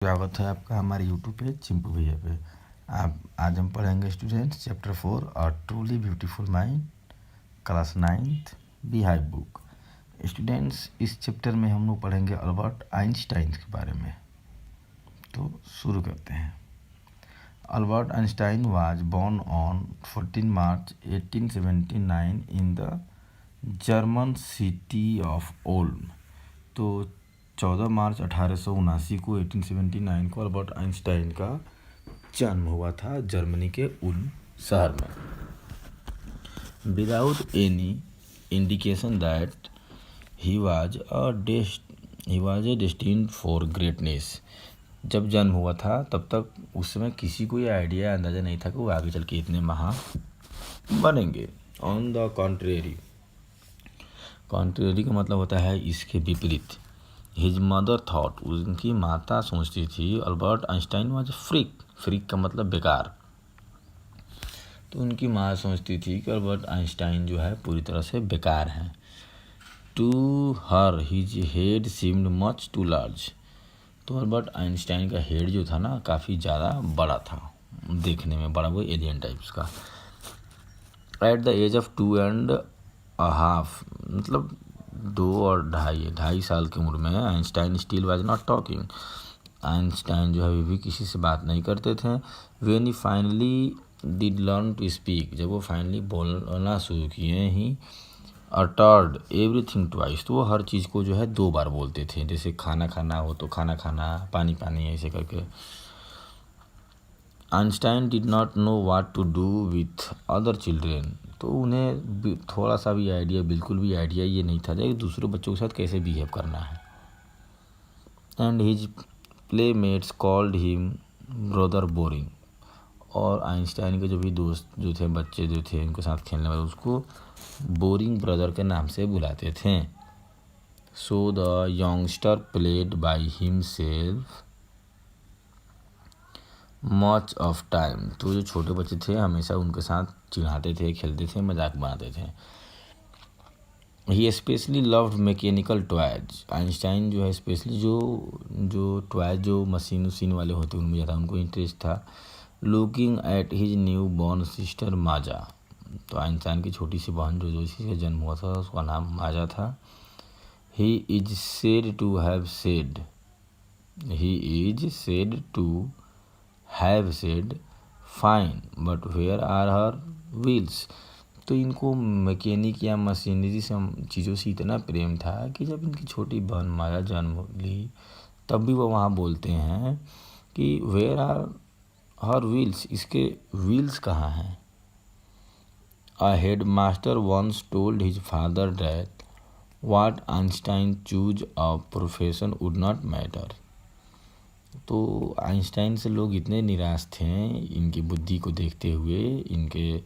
स्वागत है आपका हमारे यूट्यूब पे चिंपू भैया पे। आप आज हम पढ़ेंगे स्टूडेंट्स चैप्टर 4 और truly beautiful mind class 9th beehive book. Students इस चैप्टर में हम लोग पढ़ेंगे अल्बर्ट आइंस्टाइन के बारे में। तो शुरू करते हैं। Albert Einstein was born on 14 March 1879 in the German city of Ulm. तो 14 मार्च 1879 को 1879 को अल्बर्ट आइंस्टाइन का जन्म हुआ था जर्मनी के उल्म शहर में। Without any indication that he was a destined for greatness. जब जन्म हुआ था तब तक उस समय किसी को ये आइडिया अंदाज़ा नहीं था कि वो आगे चल के इतने महान बनेंगे। ऑन द कॉन्ट्रेरी का मतलब होता है इसके विपरीत। हिज मदर थॉट, उनकी माता सोचती थी अल्बर्ट आइंस्टाइन वाज फ्रीक का मतलब बेकार। तो उनकी माँ सोचती थी कि अल्बर्ट आइंस्टाइन जो है पूरी तरह से बेकार हैं। To her his head seemed much too large. तो अल्बर्ट आइंस्टाइन का हेड जो था ना काफ़ी ज़्यादा बड़ा था, देखने में बड़ा, वो एलियन टाइप्स का। एट द एज ऑफ 2.5 मतलब 2 और ढाई साल की उम्र में Einstein still was not talking. Einstein जो है अभी भी किसी से बात नहीं करते थे। When he finally did learn to speak, जब वो फाइनली बोलना शुरू किए, ही अटर्ड एवरीथिंग ट्वाइस। तो वो हर चीज़ को जो है 2 बार बोलते थे। जैसे खाना खाना हो तो खाना खाना, पानी पानी, ऐसे करके। Einstein did not know what to do with other children. तो उन्हें थोड़ा सा भी आइडिया, बिल्कुल भी आइडिया ये नहीं था कि दूसरे बच्चों के साथ कैसे बिहेव करना है। And his playmates called him brother boring. और आइंस्टाइन के जो भी दोस्त जो थे, बच्चे जो थे उनके साथ खेलने वाले, उसको बोरिंग ब्रदर के नाम से बुलाते थे। So the youngster played by himself much of time. तो जो छोटे बच्चे थे हमेशा उनके साथ चिढ़ाते थे, खेलते थे, मजाक बनाते थे। He specially loved mechanical toys. Einstein जो है स्पेशली जो टॉयज जो मशीन वाले होते हैं उनमें ज़्यादा उनको इंटरेस्ट था। Looking at his new born sister Maja. तो आइंस्टाइन की छोटी सी बहन जो जिसका जन्म हुआ था उसका नाम माजा था। He is said to have said fine but where are her wheels. तो इनको मैकेनिक या मशीनरी से चीज़ों से इतना प्रेम था कि जब इनकी छोटी बहन माया जन्म ली तब भी वो वहाँ बोलते हैं कि वेयर आर हर व्हील्स, इसके व्हील्स कहाँ हैं। A head master once told his father that what Einstein choose a profession would not matter. तो आइंस्टाइन से लोग इतने निराश थे इनकी बुद्धि को देखते हुए, इनके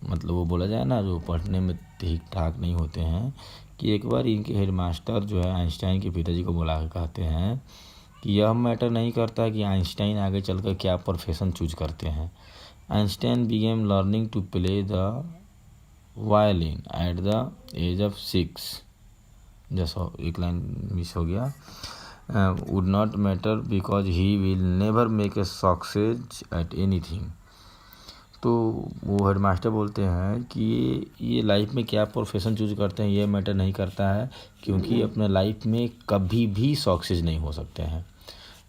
मतलब वो बोला जाए ना जो पढ़ने में ठीक ठाक नहीं होते हैं, कि एक बार इनके हेडमास्टर जो है आइंस्टाइन के पिताजी को बुला कर कहते हैं कि यह मैटर नहीं करता कि आइंस्टाइन आगे चलकर क्या प्रोफेशन चूज करते हैं। Einstein began learning to play the violin at the age of 6। जैसा एक लाइन मिस हो गया। would not matter because he will never make a success at anything। तो वो हेडमास्टर बोलते हैं कि ये लाइफ में क्या प्रोफेशन चूज करते हैं ये मैटर नहीं करता है, क्योंकि अपने लाइफ में कभी भी सक्सेस नहीं हो सकते हैं।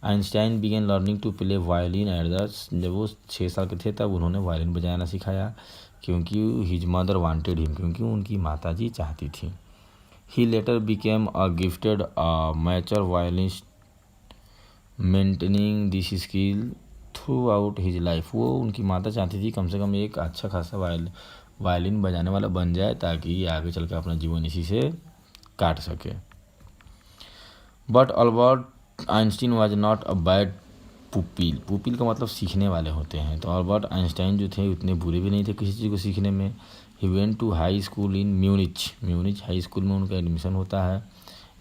Einstein began learning to play violin at the, जब वो 6 साल के थे तब उन्होंने वायलिन बजाना सिखाया, क्योंकि हिज मदर वांटेड हिम, क्योंकि उनकी माताजी चाहती थी। He later became a gifted mature violinist maintaining this skill throughout his life. वो उनकी माता चाहती थी कम से कम एक अच्छा खासा वायलिन बजाने वाला बन जाए ताकि आगे चल कर अपना जीवन इसी से काट सके। But Albert Einstein was not a bad pupil का मतलब सीखने वाले होते हैं। तो अल्बर्ट आइंस्टाइन जो थे उतने बुरे भी नहीं थे किसी चीज़ को सीखने में। He went to high school in Munich high school में उनका एडमिशन होता है।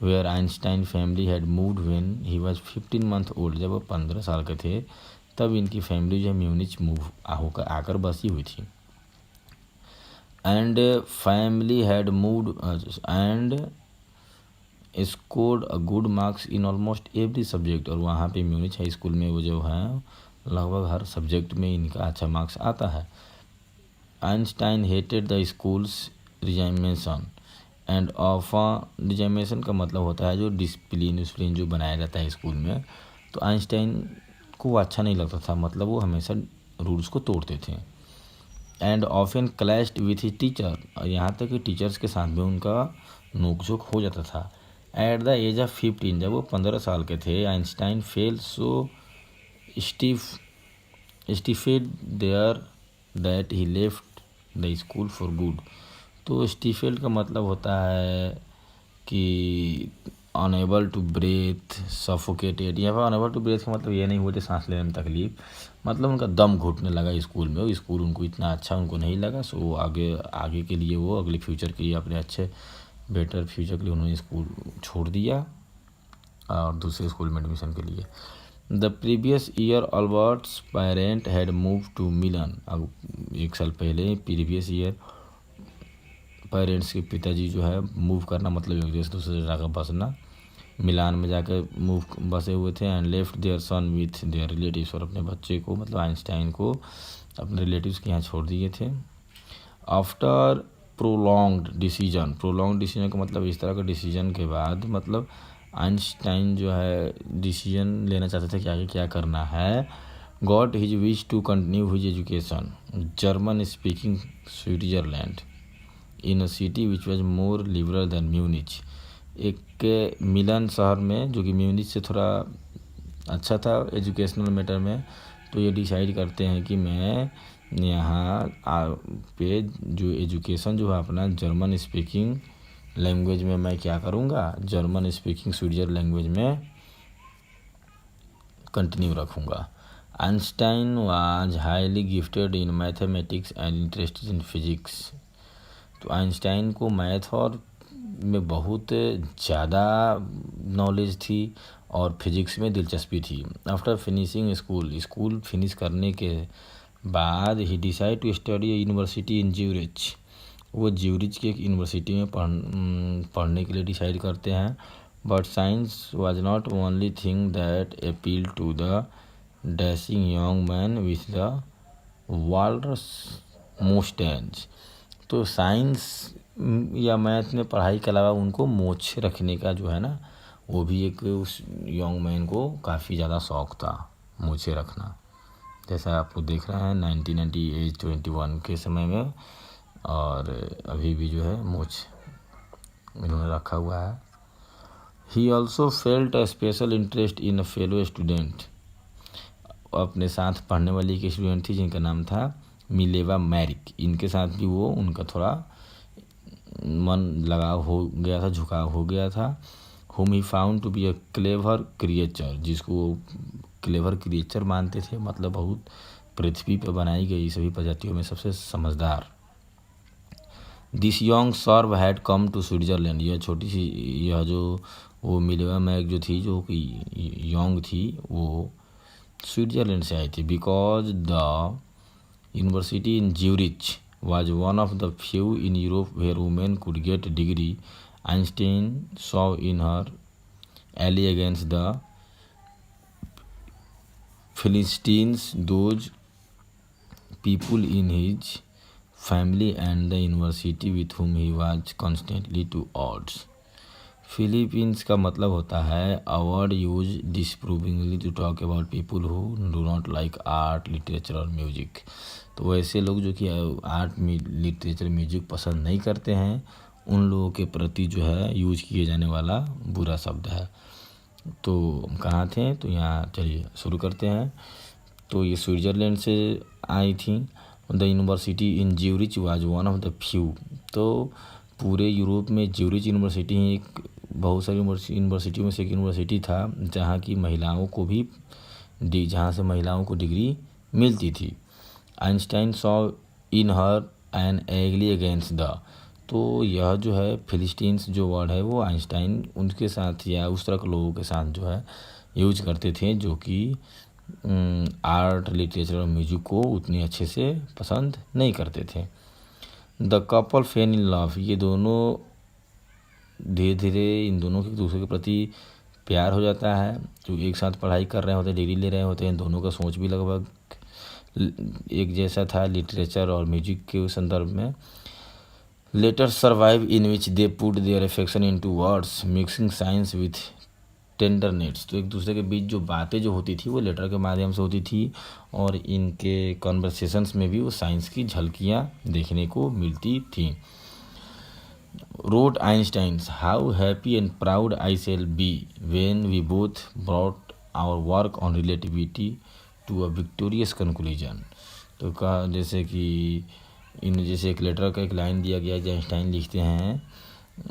Where Einstein family had moved when he was 15 month old. जब वो 15 साल के थे तब इनकी फैमिली जो है म्यूनिच मूव होकर आकर बसी हुई थी। And family had moved and scored a good marks in almost every subject, और वहाँ पे म्यूनिच हाई स्कूल में वो जो है लगभग हर सब्जेक्ट में इनका अच्छा मार्क्स आता है। Einstein hated the school's regimentation and often, regimentation का मतलब होता है जो डिसिप्लिन जो बनाया जाता है स्कूल में, तो आइंस्टाइन को अच्छा नहीं लगता था, मतलब वो हमेशा रूल्स को तोड़ते थे। And often clashed with his teacher, और यहाँ तक कि टीचर्स के साथ भी उनका नोकझोंक हो जाता था। एट द एज ऑफ 15, जब वो 15 साल के थे, Einstein felt so stifled there that he left the school for good. तो स्टीफेड का मतलब होता है कि अनएबल टू ब्रेथ, सफोकेटेड। यहाँ पर अनएबल टू ब्रेथ का मतलब ये नहीं हुआ कि सांस लेने में तकलीफ, मतलब उनका दम घुटने लगा स्कूल में। वो स्कूल उनको इतना अच्छा उनको नहीं लगा, सो वो आगे के लिए, वो अगले फ्यूचर के लिए, अपने अच्छे बेटर फ्यूचर के लिए उन्होंने स्कूल छोड़ दिया और दूसरे स्कूल में एडमिशन के लिए। The previous year Albert's parent had move to Milan. अब एक साल पहले प्रीवियस ईयर पेरेंट्स के पिताजी जो है मूव करना, मतलब एक जगह से दूसरे जगह बसना, मिलान में जाकर बसे हुए थे। And left their son with their relatives, और अपने बच्चे को, मतलब आइंस्टाइन को, अपने रिलेटिव्स के यहाँ छोड़ दिए थे। आफ्टर प्रोलॉन्ग्ड डिसीजन का मतलब इस तरह का डिसीजन के बाद, मतलब आइंस्टाइन जो है डिसीजन लेना चाहते थे कि आगे क्या करना है। Got his wish to continue his education German speaking Switzerland in a city which was more liberal than Munich. एक मिलान शहर में, जो कि म्यूनिच से थोड़ा अच्छा था एजुकेशनल मैटर में, तो ये डिसाइड करते हैं कि मैं यहाँ पे जो एजुकेशन जो है अपना जर्मन स्पीकिंग लैंग्वेज में मैं क्या करूँगा, जर्मन स्पीकिंग स्विट्जर लैंग्वेज में कंटिन्यू रखूँगा। Einstein was highly gifted in mathematics and interested in physics. तो आइंस्टाइन को मैथ और में बहुत ज़्यादा नॉलेज थी और फिजिक्स में दिलचस्पी थी। आफ्टर फिनिशिंग स्कूल फिनिश करने के बाद he decide to study university in Zurich. वो ज्यूरिच की एक यूनिवर्सिटी में पढ़ने के लिए डिसाइड करते हैं। But science was not only thing that appeal to the dashing young man with the walrus moustache. तो साइंस या मैथ में पढ़ाई के अलावा उनको मोछ रखने का जो है ना, वो भी एक उस यंग मैन को काफ़ी ज़्यादा शौक़ था, मूछें रखना। जैसा आप लोग देख रहे हैं 1990 एज 21 के समय में, और अभी भी जो है मूछ इन्होंने रखा हुआ है। He also felt a special interest in a fellow student. अपने साथ पढ़ने वाली एक स्टूडेंट थी जिनका नाम था मिलेवा मैरिक। इनके साथ भी वो उनका थोड़ा मन लगाव हो गया था, झुकाव हो गया था। whom he found to be a clever creature, जिसको क्लेवर क्रिएचर मानते थे, मतलब बहुत पृथ्वी पर बनाई गई सभी प्रजातियों में सबसे समझदार। This young Serb had come to Switzerland. यह छोटी सी, यह जो वो मिलेवा मैग जो थी, जो कि यंग थी, वो स्विट्जरलैंड से आई थी। Because the university in Zurich was one of the few in Europe where women could get a degree. Einstein saw in her ally against the Philistines those people in his family and the university with whom he was constantly to odds. Philistines का मतलब होता है a word use disapprovingly to talk about people who do not like art, literature और music. तो वैसे लोग जो कि आर्ट, लिटरेचर, म्यूजिक पसंद नहीं करते हैं, उन लोगों के प्रति जो है यूज किए जाने वाला बुरा शब्द है। तो हम कहाँ थे, तो यहाँ चलिए शुरू करते हैं। तो ये स्विट्ज़रलैंड से आई थी। The university in Zurich was one of the few. तो पूरे यूरोप में ज्यूरिच यूनिवर्सिटी एक बहुत सारी यूनिवर्सिटियों में से एक यूनिवर्सिटी था जहाँ की महिलाओं को भी जहाँ से महिलाओं को डिग्री मिलती थी। Einstein saw in her an ally against the. तो यह जो है फिलिस्टीन्स जो वर्ड है वो आइंस्टाइन उनके साथ या उस तरह के लोगों के साथ जो है यूज करते थे जो कि आर्ट, लिटरेचर और म्यूजिक को उतनी अच्छे से पसंद नहीं करते थे। The couple fail in love. ये दोनों धीरे धीरे इन दोनों के एक दूसरे के प्रति प्यार हो जाता है। जो एक साथ पढ़ाई कर रहे होते हैं, डिग्री ले रहे होते हैं, दोनों का सोच भी लगभग एक जैसा था लिटरेचर और म्यूजिक के संदर्भ में। Letter survive in which they put their affection into words mixing science with tenderness. तो एक दूसरे के बीच जो बातें जो होती थी वो लेटर के माध्यम से होती थी, और इनके कॉन्वर्सेशंस में भी वो साइंस की झलकियाँ देखने को मिलती थी। Wrote Einstein, how happy and proud I shall be when we both brought our work on relativity to a victorious conclusion। तो कहा जैसे कि जैसे एक लेटर का एक लाइन दिया गया जो आइंस्टाइन लिखते हैं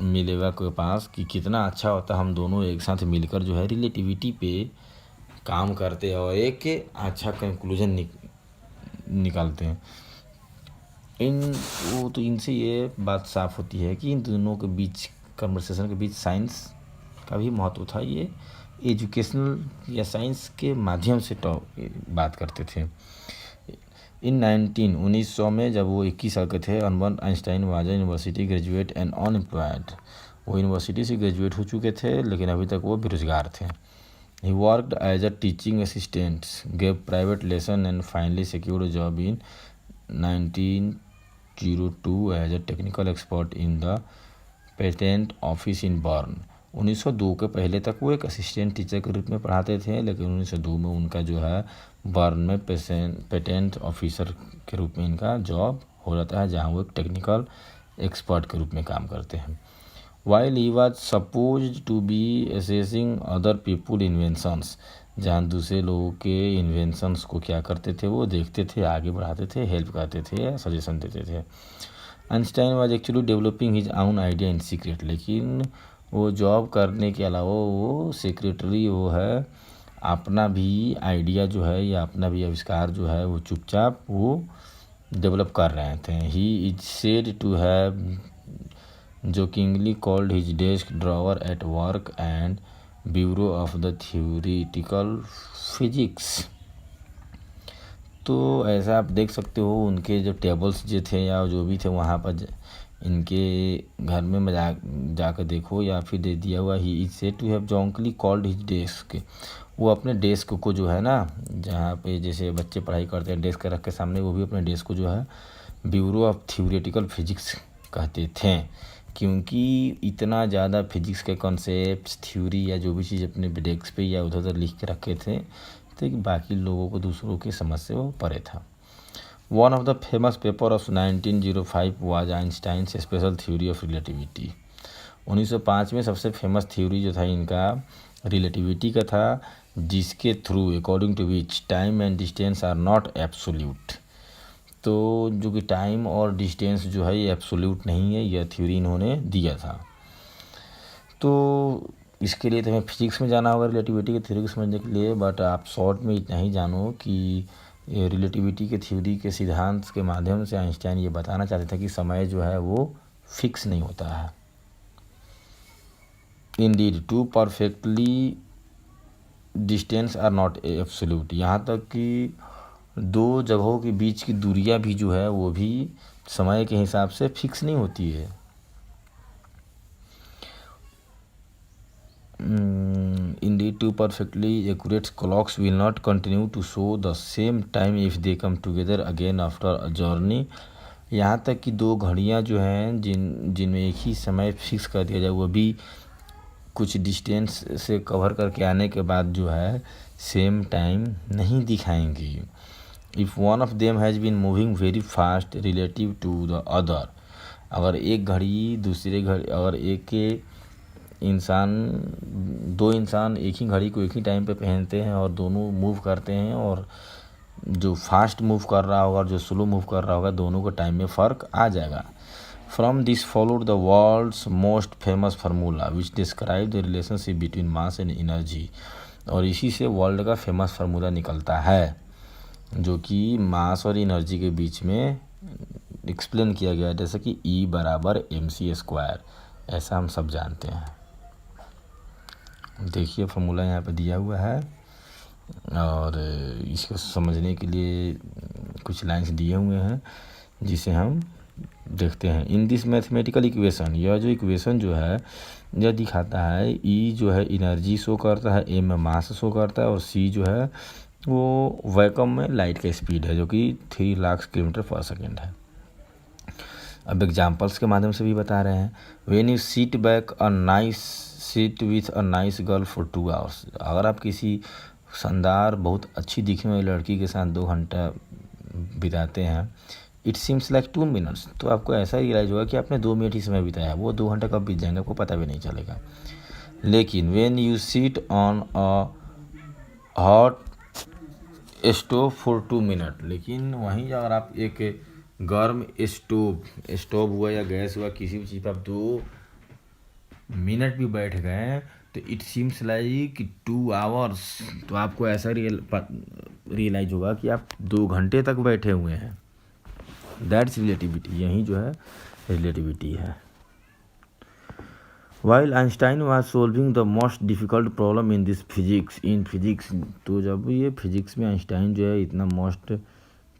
मिलेवा के पास कि कितना अच्छा होता हम दोनों एक साथ मिलकर जो है रिलेटिविटी पे काम करते और एक अच्छा कंक्लूजन निकालते हैं। तो इनसे ये बात साफ होती है कि इन दोनों के बीच कन्वर्सेशन के बीच साइंस का भी महत्व था। ये एजुकेशनल या साइंस के माध्यम से बात करते थे। इन 1900 में जब वो 21 साल के थे, Albert Einstein was university graduate and unemployed. वो यूनिवर्सिटी से ग्रेजुएट हो चुके थे लेकिन अभी तक वो बेरोजगार थे। He worked as a teaching assistant, gave private lesson and finally secured job in 1902 as a technical expert in the patent office in Bern. 1902 के पहले तक वो एक असिस्टेंट टीचर के रूप में पढ़ाते थे, लेकिन 1902 में उनका जो है बर्न में पेटेंट ऑफिसर के रूप में इनका जॉब हो जाता है, जहाँ वो एक टेक्निकल एक्सपर्ट के रूप में काम करते हैं। While he was supposed to be assessing other people inventions, जहाँ दूसरे लोगों के इन्वेंशंस को क्या करते थे वो देखते थे, आगे बढ़ाते थे, हेल्प करते थे या सजेशन देते थे। Einstein was actually developing his आउन आइडिया इन सीक्रेट, लेकिन वो जॉब करने के अलावा वो सेक्रेटरी वो है अपना भी आइडिया जो है या अपना भी आविष्कार जो है वो चुपचाप वो डेवलप कर रहे थे। He is said to have jokingly called his desk drawer at work and bureau of the theoretical physics। तो ऐसा आप देख सकते हो उनके जो टेबल्स जो थे या जो भी थे वहाँ पर इनके घर में मजाक जाकर देखो या फिर दे दिया हुआ he is said to have jokingly called his desk. वो अपने डेस्क को जो है ना, जहाँ पे जैसे बच्चे पढ़ाई करते हैं डेस्क रख के सामने, वो भी अपने डेस्क को जो है ब्यूरो ऑफ थियोरेटिकल फिजिक्स कहते थे, क्योंकि इतना ज़्यादा फिजिक्स के कॉन्सेप्ट्स थ्योरी या जो भी चीज़ अपने डेस्क पे या उधर उधर लिख के रखे थे तो बाकी लोगों को दूसरों की समझ से वो परे था। One of the famous paper of 1905 was Einstein's special theory of relativity. 1905 में सबसे फेमस थ्योरी जो था इनका रिलेटिविटी का था, जिसके through according to which time and distance are not absolute. तो जो कि टाइम और डिस्टेंस जो है ये एब्सोल्यूट नहीं है, यह थ्योरी इन्होंने दिया था। तो इसके लिए तो हमें फिजिक्स में जाना होगा रिलेटिविटी की थ्योरी को समझने के लिए, बट आप शॉर्ट में इतना ही जानो कि रिलेटिविटी के थ्योरी के सिद्धांत के माध्यम से आइंस्टाइन ये बताना चाहते थे कि समय जो है वो फिक्स नहीं होता है। Indeed to perfectly distance are not absolute. यहाँ तक कि दो जगहों के बीच की दूरियां भी जो है वो भी समय के हिसाब से फिक्स नहीं होती है। Indeed, two perfectly accurate clocks will not continue to show the same time if they come together again after a journey। यहाँ तक कि दो घड़ियाँ जो हैं जिनमें एक ही समय फिक्स कर दिया जाए, वो भी कुछ डिस्टेंस से कवर करके आने के बाद जो है सेम टाइम नहीं दिखाएंगी। If one of them has been moving very fast relative to the other, अगर एक घड़ी दूसरे घड़ी, अगर दो इंसान एक ही घड़ी को एक ही टाइम पे पहनते हैं और दोनों मूव करते हैं, और जो फास्ट मूव कर रहा होगा और जो स्लो मूव कर रहा होगा दोनों का टाइम में फ़र्क आ जाएगा। From this followed the world's most famous formula which describe the relationship between mass and energy. और इसी से वर्ल्ड का फेमस फार्मूला निकलता है जो कि मास और एनर्जी के बीच में एक्सप्लेन किया गया है, जैसे कि E बराबर mc², ऐसा हम सब जानते हैं। देखिए फार्मूला यहाँ पे दिया हुआ है और इसको समझने के लिए कुछ लाइंस दिए हुए हैं जिसे हम देखते हैं। इन दिस मैथमेटिकल इक्वेशन, यह जो इक्वेशन जो है यह दिखाता है ई जो है एनर्जी शो करता है, ए में मास शो करता है और सी जो है वो वैक्यूम में लाइट का स्पीड है जो कि 3 लाख किलोमीटर पर सेकेंड है। अब एग्जाम्पल्स के माध्यम से भी बता रहे हैं। When you seat back a nice seat with a nice girl for 2 hours, अगर आप किसी शानदार बहुत अच्छी दिखने वाली लड़की के साथ 2 घंटा बिताते हैं, इट सीम्स लाइक 2 मिनट्स, तो आपको ऐसा रियलाइज होगा कि आपने 2 मिनट ही समय बिताया, वो 2 घंटा कब बीत जाएंगे आपको पता भी नहीं चलेगा। लेकिन when you seat on a hot stove for 2 minute, लेकिन वहीं अगर आप एक गर्म स्टोव हुआ या गैस हुआ किसी भी चीज़ पर आप 2 मिनट भी बैठ गए तो इट सीम्स लाइक 2 आवर्स, तो आपको ऐसा रियलाइज होगा कि आप 2 घंटे तक बैठे हुए हैं। दैट्स रिलेटिविटी, यही जो है रिलेटिविटी है। While Einstein was solving the most difficult problem in physics, तो जब ये फिजिक्स में आइंस्टाइन जो है इतना मोस्ट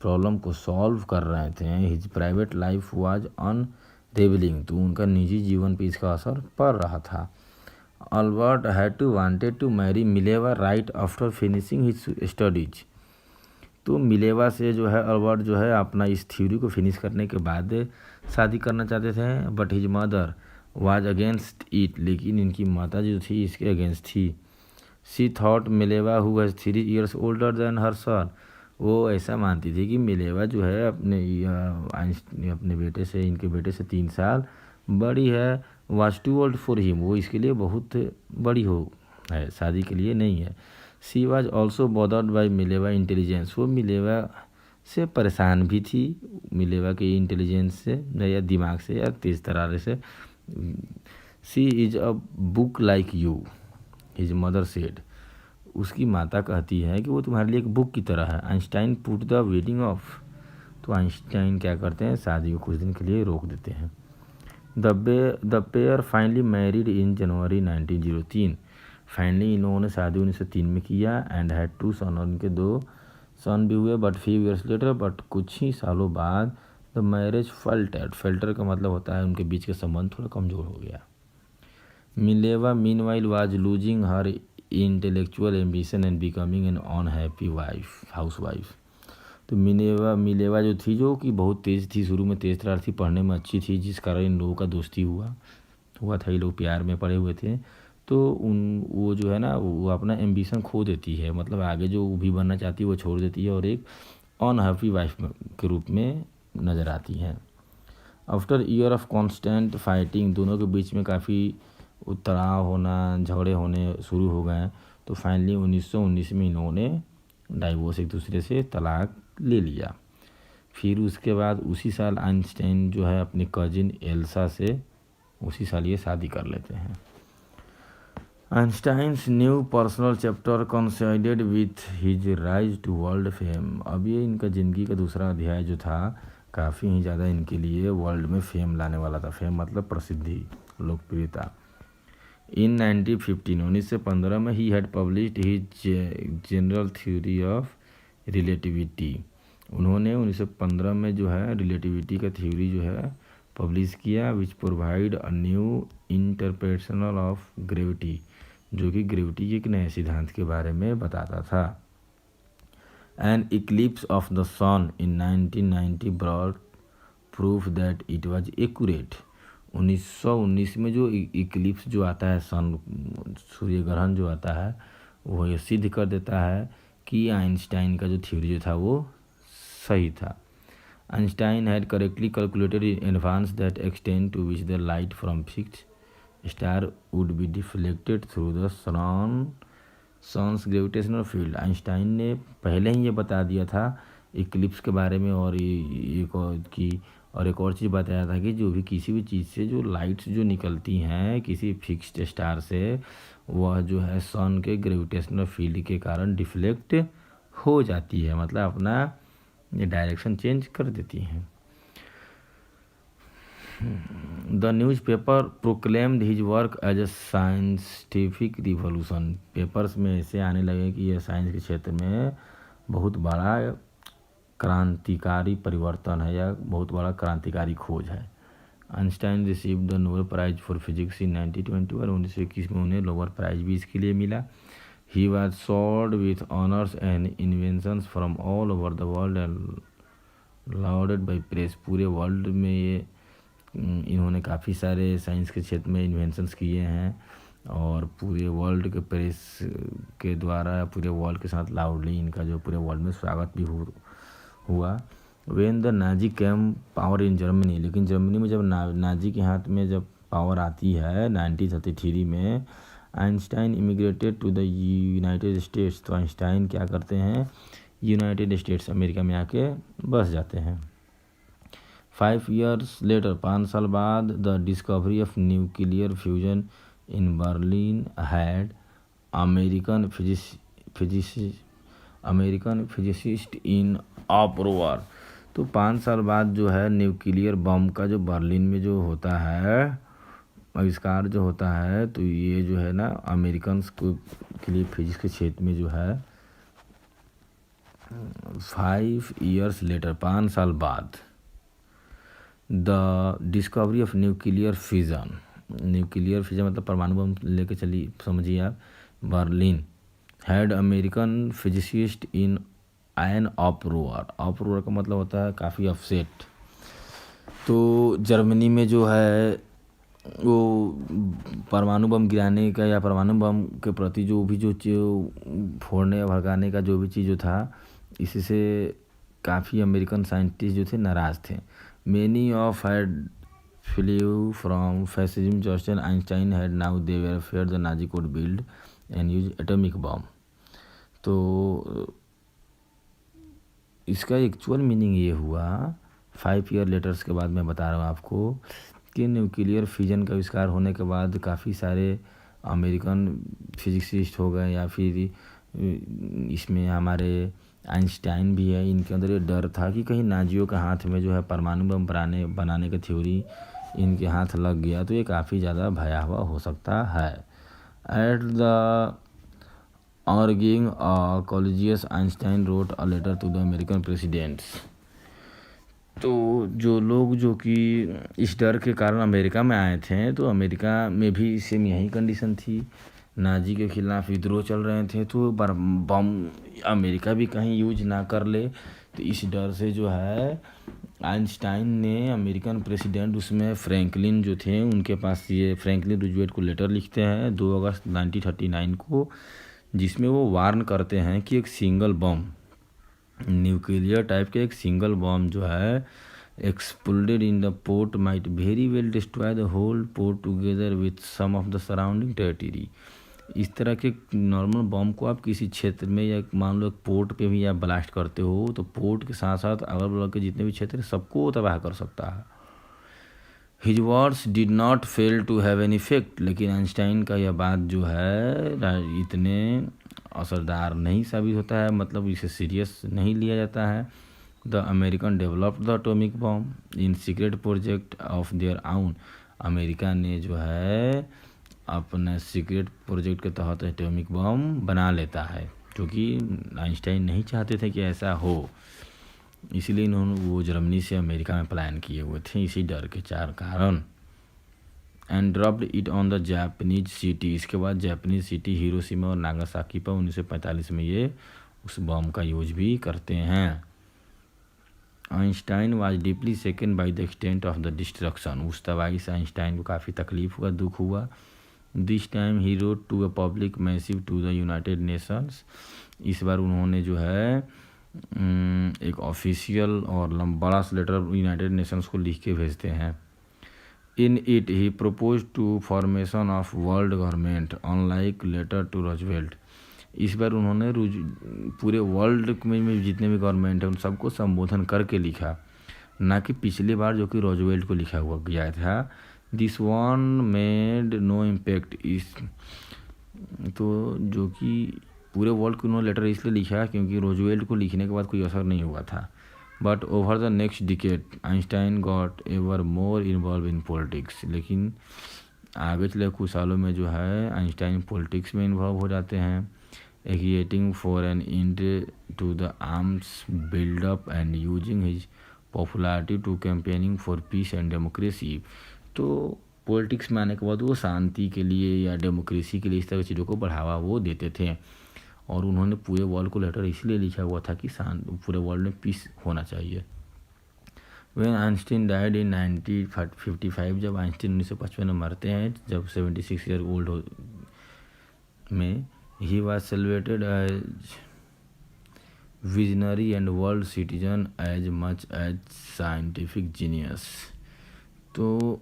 प्रॉब्लम को सॉल्व कर रहे थे, his private life was unravelling, तो उनका निजी जीवन पे इसका असर पड़ रहा था। Albert had to wanted to marry Mileva right after finishing his studies, तो मिलेवा से जो है अल्बर्ट जो है अपना इस थ्योरी को फिनिश करने के बाद शादी करना चाहते थे, but his mother was against it, लेकिन इनकी माता जो थी इसके अगेंस्ट थी। She thought Mileva who was 3 years older than her son, वो ऐसा मानती थी कि मिलेवा जो है अपने बेटे से इनके बेटे से 3 साल बड़ी है, was too old for him, वो इसके लिए बहुत बड़ी हो है, शादी के लिए नहीं है। She was also bothered by Mileva intelligence, वो मिलेवा से परेशान भी थी, मिलेवा के इंटेलिजेंस से या दिमाग से या तेज़ तरारे से। She is a book like you, his mother said, उसकी माता कहती है कि वो तुम्हारे लिए एक बुक की तरह है। Einstein put the wedding of, तो आइंस्टाइन क्या करते हैं, शादी को कुछ दिन के लिए रोक देते हैं। The pair finally married in January 1903, finally इन्होंने शादी 1903 में किया। एंड हैड 2 सन, और इनके 2 सन भी हुए। But few years later, but कुछ ही सालों बाद द मैरिज फेल्टर का मतलब होता है उनके बीच का संबंध थोड़ा कमज़ोर हो गया। Mileva meanwhile was losing her intellectual ambition and becoming an unhappy housewife, तो मिलेवा जो थी जो कि बहुत तेज़ थी, शुरू में तेज़ तरार थी, पढ़ने में अच्छी थी, जिस कारण इन लोगों का दोस्ती हुआ था, ये लोग प्यार में पड़े हुए थे। तो वो जो है ना वो अपना एम्बिशन खो देती है, मतलब आगे जो भी बनना चाहती है वो छोड़ देती है और एक अनहैप्पी वाइफ के रूप में नज़र आती हैं। After year of constant fighting, दोनों के बीच में काफ़ी तनाव होना, झगड़े होने शुरू हो गए, तो फाइनली 1919 में इन्होंने डाइवोर्स, एक दूसरे से तलाक ले लिया। फिर उसके बाद उसी साल आइंस्टाइन जो है अपनी कजिन एल्सा से उसी साल ये शादी कर लेते हैं। Einstein's new personal chapter coincided with his rise to world fame, अब ये इनका ज़िंदगी का दूसरा अध्याय जो था काफ़ी ही ज़्यादा इनके लिए वर्ल्ड में फेम लाने वाला था। फेम मतलब प्रसिद्धि, लोकप्रियता। इन 1915 में he had published his general theory of relativity, उन्होंने 1915 में जो है रिलेटिविटी का थ्योरी जो है पब्लिश किया, which provide a new interpretation of gravity, जो कि ग्रेविटी के एक नए सिद्धांत के बारे में बताता था। An eclipse of the sun in 1990 brought proof that it was accurate, 1919 में जो इक्लिप्स जो आता है, सन सूर्य ग्रहण जो आता है, वो ये सिद्ध कर देता है कि आइंस्टाइन का जो थ्योरी जो था वो सही था। Einstein had correctly calculated in advance that extend to which the light from fixed star would be deflected through the sun's gravitational field, Einstein ने पहले ही ये बता दिया था इक्लिप्स के बारे में, और एक और चीज़ बताया था कि जो भी किसी भी चीज़ से जो लाइट्स जो निकलती हैं किसी फिक्स्ड स्टार से, वह जो है सन के ग्रेविटेशनल फील्ड के कारण डिफ्लेक्ट हो जाती है, मतलब अपना ये डायरेक्शन चेंज कर देती हैं। The newspaper proclaimed his work as a scientific revolution, papers में ऐसे आने लगे कि यह साइंस के क्षेत्र में बहुत बड़ा क्रांतिकारी परिवर्तन है या बहुत बड़ा क्रांतिकारी खोज है। Einstein receive the Nobel prize for physics in 1921, 1921 में उन्हें नोबेल प्राइज भी इसके लिए मिला। He was showered with honours and invitations from all over the world and lauded by press. पूरे वर्ल्ड में ये इन्होंने काफ़ी सारे साइंस के क्षेत्र में इन्वेंशंस किए हैं और पूरे वर्ल्ड के प्रेस के द्वारा पूरे वर्ल्ड के साथ लाउडली इनका जो पूरे वर्ल्ड में स्वागत भी हुआ। When the Nazi came power in Germany, लेकिन जर्मनी में जब नाजी के हाथ में जब पावर आती है 1933 में, Einstein immigrated to the United States. तो आइंस्टाइन क्या करते हैं, यूनाइटेड स्टेट्स अमेरिका में आके बस जाते हैं। 5 years later, 5 साल बाद, the discovery of nuclear fusion in Berlin had American physicist in uproar. तो 5 साल बाद जो है न्यूक्लियर बम का जो बर्लिन में जो होता है आविष्कार जो होता है, तो ये जो है ना अमेरिकन को के लिए फिजिक्स के क्षेत्र में जो है 5 years later, 5 साल बाद, the discovery of nuclear fusion. Nuclear fusion मतलब परमाणु बम लेके चलिए, समझिए आप। Berlin had American physicist in an uproar. Uproar का मतलब होता है काफ़ी अपसेट। तो जर्मनी में जो है वो परमाणु बम गिराने का या परमाणु बम के प्रति जो भी जो फोड़ने या भड़काने का जो भी चीज़ जो था, इससे काफ़ी अमेरिकन साइंटिस्ट जो थे नाराज़ थे। Many of had flu from fascism just and Einstein had now they were fair the Nazi code build and use atomic bomb. तो इसका एक्चुअल मीनिंग ये हुआ 5 year लेटर्स के बाद मैं बता रहा हूँ आपको कि न्यूक्लियर फ्यूजन का आविष्कार होने के बाद काफ़ी सारे अमेरिकन फिजिसिस्ट हो गए या फिर इसमें हमारे आइंस्टाइन भी है, इनके अंदर ये डर था कि कहीं नाजियों के हाथ में जो है परमाणु बम बनाने की थ्योरी इनके हाथ लग गया तो ये काफ़ी ज़्यादा भयावह हो सकता है। At the arguing colleagues Einstein wrote a letter to the American presidents. तो जो लोग जो कि इस डर के कारण अमेरिका में आए थे, तो अमेरिका में भी सेम यही कंडीशन थी, नाजी के खिलाफ विद्रोह चल रहे थे, तो बम अमेरिका भी कहीं यूज ना कर ले। तो इस डर से जो है आइंस्टाइन ने अमेरिकन प्रेसिडेंट उसमें फ्रैंकलिन जो थे उनके पास ये फ्रैंकलिन रूजवेल्ट को लेटर लिखते हैं 2 अगस्त 1939 को, जिसमें वो वार्न करते हैं कि एक सिंगल बम न्यूक्लियर टाइप के एक सिंगल बम जो है exploded in the port might very well destroy the whole port together with some of the surrounding territory. इस तरह के नॉर्मल बम को आप किसी क्षेत्र में या मान लो पोर्ट पे भी आप ब्लास्ट करते हो तो पोर्ट के साथ साथ अगल बगल के जितने भी क्षेत्र हैं सबको तबाह कर सकता है। His words did not fail to have an effect. लेकिन आइंस्टाइन का यह बात जो है इतने असरदार नहीं साबित होता है, मतलब इसे सीरियस नहीं लिया जाता है। The American developed the atomic bomb in secret project of their आउन। अमेरिका ने जो है अपने सीक्रेट प्रोजेक्ट के तहत एटॉमिक बम बना लेता है, क्योंकि आइंस्टाइन नहीं चाहते थे कि ऐसा हो, इसीलिए इन्होंने वो जर्मनी से अमेरिका में पलायन किए हुए थे इसी डर के कारण। And dropped it on the Japanese city. इसके बाद जापानीज सिटी हिरोशिमा और नागासाकी पर 1945 में ये उस बम का यूज भी करते हैं। Einstein was deeply second by the extent of the destruction. उस तबाही से आइंस्टाइन को काफ़ी तकलीफ हुआ, दुख हुआ। This time he wrote to a public missive to the United Nations. इस बार उन्होंने जो है एक ऑफिशियल और बड़ा सा लेटर यूनाइटेड नेशंस को लिख के भेजते हैं। In it he propose to formation of world government unlike letter to Roosevelt. इस बार उन्होंने पूरे वर्ल्ड में जितने भी गवर्नमेंट हैं उन सबको संबोधन करके लिखा, ना कि पिछली बार जो कि रूजवेल्ट को लिखा हुआ गया था। This one made no impact. इस तो जो कि पूरे वर्ल्ड को उन्होंने लेटर इसलिए लिखा क्योंकि रूजवेल्ट को लिखने के बाद कोई असर नहीं हुआ था। But over the next decade Einstein got ever more involve in politics. लेकिन आगे चले कुछ सालों में जो है आइंस्टाइन पॉलिटिक्स में इन्वॉल्व हो जाते हैं। agitating for an end to the arms build-up and using his popularity to campaigning for peace and democracy। तो पॉलिटिक्स में आने के बाद वो शांति के लिए या डेमोक्रेसी के लिए इस तरह की चीज़ों को बढ़ावा वो देते थे, और उन्होंने पूरे वर्ल्ड को लेटर इसलिए लिखा हुआ था कि पूरे वर्ल्ड में पीस होना चाहिए। When Einstein died in 1955, जब आइंस्टीन 1955 में मरते हैं, जब 76 ईयर ओल्ड में, he was celebrated as visionary and world citizen as much as scientific genius। तो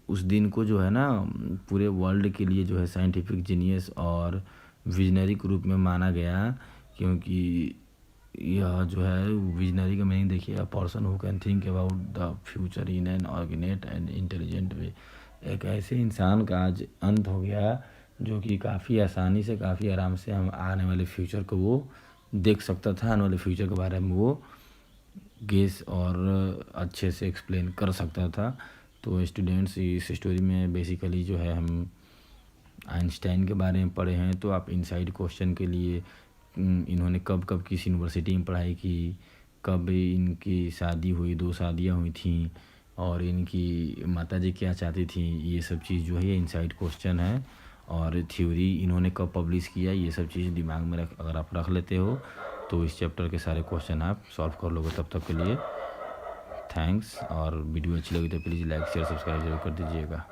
उस दिन को जो है ना पूरे वर्ल्ड के लिए जो है साइंटिफिक जीनियस और विजनरी के रूप में माना गया, क्योंकि यह जो है विजनरी का मीनिंग देखिए, a person who can think about the future in an organised and intelligent way. एक ऐसे इंसान का आज अंत हो गया जो कि काफ़ी आसानी से, काफ़ी आराम से हम आने वाले फ्यूचर को वो देख सकता था, आने वाले फ्यूचर के बारे में वो गेस और अच्छे से एक्सप्लेन कर सकता था। तो स्टूडेंट्स, इस स्टोरी में बेसिकली जो है हम आइंस्टाइन के बारे में पढ़े हैं। तो आप इनसाइड क्वेश्चन के लिए इन्होंने कब कब किस यूनिवर्सिटी में पढ़ाई की, कब इनकी शादी हुई, 2 शादियाँ हुई थी, और इनकी माताजी क्या चाहती थी, ये सब चीज़ जो है ये इनसाइड क्वेश्चन है। और थ्योरी इन्होंने कब पब्लिश किया, ये सब चीज़ दिमाग में अगर आप रख लेते हो तो इस चैप्टर के सारे क्वेश्चन आप सॉल्व कर लोगे। तब तक के लिए थैंक्स, और वीडियो अच्छी लगी तो प्लीज़ लाइक शेयर सब्सक्राइब जरूर कर दीजिएगा।